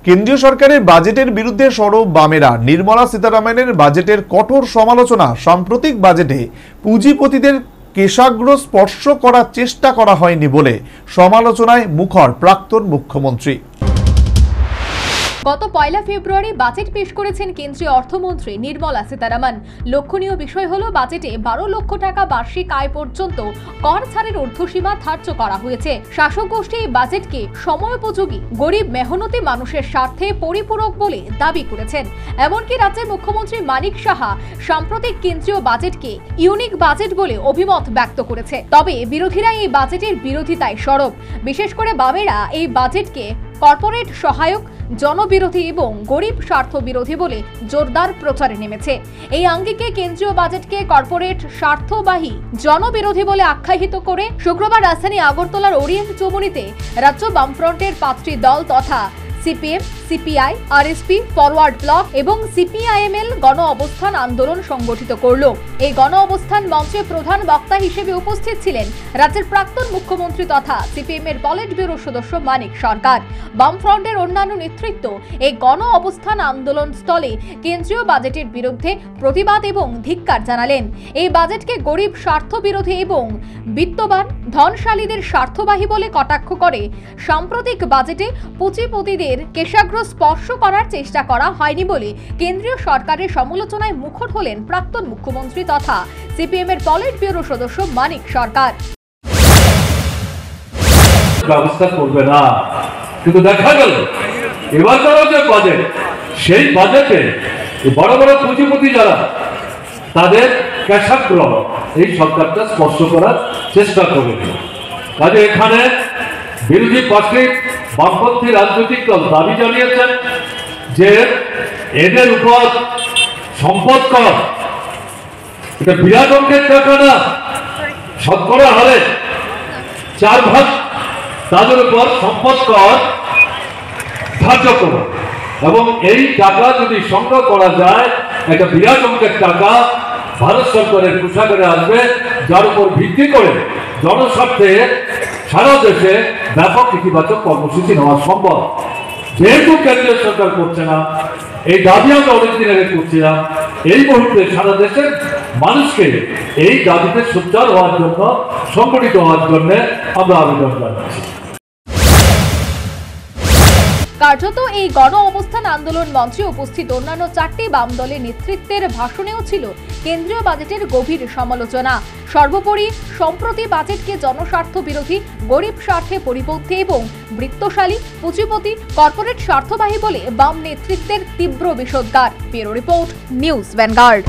কেন্দ্রীয় সরকারের বাজেটের বিরুদ্ধে সরব বামেরা। নির্মলা সীতারামনের বাজেটের কঠোর সমালোচনা। সাম্প্রতিক বাজেটে পুঁজিপতিদের কেশাগ্র স্পর্শ করার চেষ্টা করা হয়নি বলে সমালোচনায় মুখর প্রাক্তন মুখ্যমন্ত্রী। গত 1 ফেব্রুয়ারি বাজেট পেশ করেছেন কেন্দ্রীয় অর্থমন্ত্রী নির্মলা সীতারামন। লক্ষণীয় বিষয় হলো বাজেটে 12 লক্ষ টাকা বার্ষিক আয় পর্যন্ত কর ছাড়ের ঊর্ধ্বসীমা ধার্য করা হয়েছে। শাসক গোষ্ঠী এই বাজেটকে সময়োপযোগী, গরিব মেহনতি মানুষের স্বার্থে পরিপূরক বলে দাবি করেছেন। এমনকি রাজ্যের মুখ্যমন্ত্রী মানিক সাহা সাম্প্রতিক কেন্দ্রীয় বাজেটকে ইউনিক বাজেট বলে অভিমত ব্যক্ত করেছে। তবে বিরোধীরা এই বাজেটের বিরোধিতায় সরব। বিশেষ করে বামেরা এই বাজেটকে কর্পোরেট সহায়ক, জনবিরোধী এবং গরিব স্বার্থ বিরোধী বলে জোরদার প্রচারে নেমেছে। এই আঙ্গিকে কেন্দ্রীয় বাজেটকে কর্পোরেট স্বার্থবাহী, জনবিরোধী বলে আখ্যায়িত করে শুক্রবার রাজধানী আগরতলার ওরিয়েন্ট চৌমুহনীতে রাজ্য বামফ্রন্টের 5টি দল তথা CPM, CPI, RSP, forward block এবং সিপিআইএমএল গণ অবস্থান আন্দোলন সংগঠিত করল। এই গণ অবস্থান মঞ্চে প্রধান বক্তা হিসেবে উপস্থিত ছিলেন রাজ্যের প্রাক্তন মুখ্যমন্ত্রী তথা সিপিএম এর পলিট ব্যুরো সদস্য মানিক সরকার। বামফ্রন্টের অন্যান্য নেতৃত্ব এই গণ অবস্থান আন্দোলন স্থলে কেন্দ্রীয় বাজেটের বিরুদ্ধে প্রতিবাদ এবং ধিক্কার জানালেন। এই বাজেটকে গরিব স্বার্থবিরোধী এবং বিত্তবান ধনশালীদের স্বার্থবাহী বলে কটাক্ষ করে সাম্প্রতিক বাজেটে পুঁজিপতিদের কেশাগ্র স্পর্শ করার চেষ্টা করা হয়নি বলে কেন্দ্রীয় সরকারের সমালোচনায় মুখর হলেন প্রাক্তন মুখ্যমন্ত্রী তথা সিপিএম এর পলিট ব্যুরো সদস্য মানিক সরকার। ব্যবস্থা করবে না, কিন্তু দেখা গেল এবার যে বাজেট, সেই বাজেটে বড় বড় পুঁজিপতি যারা, তাদের কেশাগ্র এই সরকারটা স্পর্শ করার চেষ্টা করবে। কাজে এখানে বিরোধী পার্টি বামপন্থী রাজনৈতিক দল দাবি জানিয়েছেন যে এদের উপর সম্পদ কর, এটা বিরাট অঙ্কের টাকা না, শতকরা হারে 4 ভাগ তাদের উপর সম্পদ কর ধার্য করো এবং এই টাকা যদি সংগ্রহ করা যায় একটা বিরাট অঙ্কের টাকা ভারত সরকারের কোষাগারে আসবে, যার উপর ভিত্তি করে জনস্বার্থে সারা দেশে ব্যাপক ইতিবাচক কর্মসূচি নেওয়া সম্ভব। যেহেতু কেন্দ্রীয় সরকার করছে না, এই দাবি আমরা অনেকদিন আগে করছিলাম, এই মুহূর্তে সারা দেশের মানুষকে এই দাবিতে সোচ্চার হওয়ার জন্য, সংগঠিত হওয়ার জন্য আমরা আবেদন জানাচ্ছি। কার্যত এই গণ অবস্থান আন্দোলন মঞ্চে উপস্থিত অন্যান্য 4টি বাম দলের নেতৃত্বের ভাষণেও ছিল কেন্দ্রীয় বাজেটের গভীর সমালোচনা। সর্বোপরি সম্প্রতি বাজেটকে জনস্বার্থ বিরোধী, গরিব স্বার্থে পরিপন্থী এবং বৃত্তশালী, পুঁজিপতি, কর্পোরেট স্বার্থবাহী বলে বাম নেতৃত্বের তীব্র বিষোদ্গার। Bureau report, News vanguard.